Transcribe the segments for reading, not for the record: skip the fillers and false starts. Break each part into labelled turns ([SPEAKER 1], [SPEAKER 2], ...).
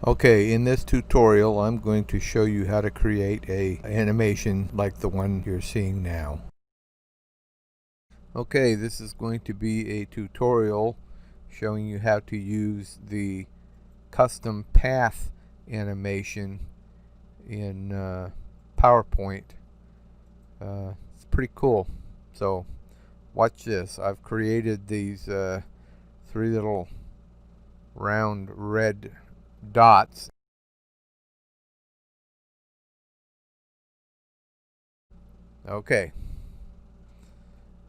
[SPEAKER 1] Okay, in this tutorial I'm going to show you how to create a animation like the one you're seeing now. Okay, this is going to be a tutorial showing you how to use the custom path animation in PowerPoint. It's pretty cool. So watch this. I've created these three little round red dots. Okay,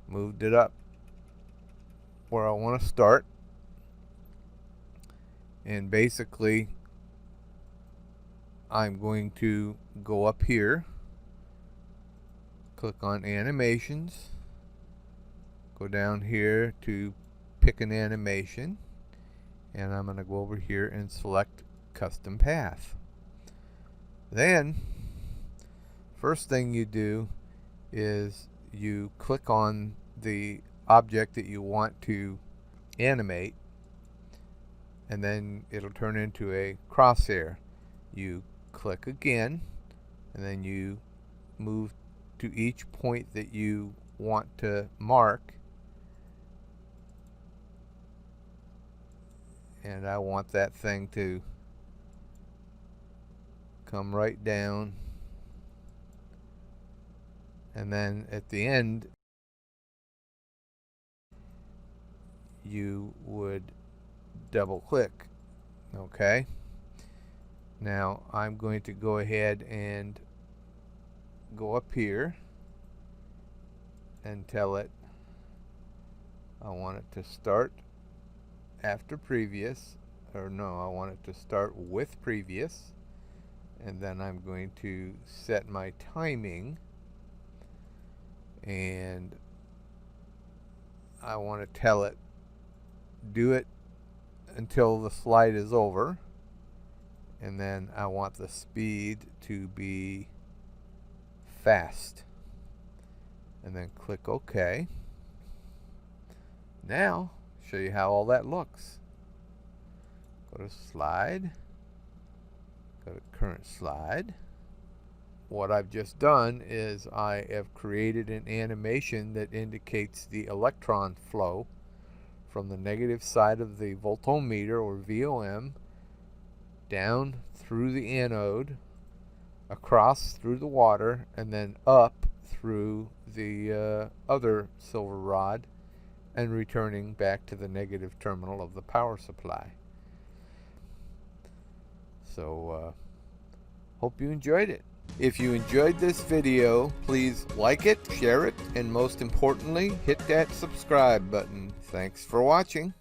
[SPEAKER 1] moved it up where I want to start, and basically I'm going to go up here, click on animations, go down here to pick an animation, and I'm going to go over here and select custom path. Then first thing you do is you click on the object that you want to animate, and then it'll turn into a crosshair. You click again, and then you move to each point that you want to mark, and I want that thing to come right down, and then at the end you would double click. Okay, now I'm going to go ahead and go up here and tell it I want it to start after previous, or no, I want it to start with previous, and then I'm going to set my timing, and I want to tell it do it until the slide is over, and then I want the speed to be fast, and then click OK. Now show you how all that looks. Go to slide, go to current slide. What I've just done is I have created an animation that indicates the electron flow from the negative side of the voltometer, or VOM, down through the anode, across through the water, and then up through the other silver rod, and returning back to the negative terminal of the power supply. So hope you enjoyed it. If you enjoyed this video, please like it, share it, and most importantly, hit that subscribe button. Thanks for watching.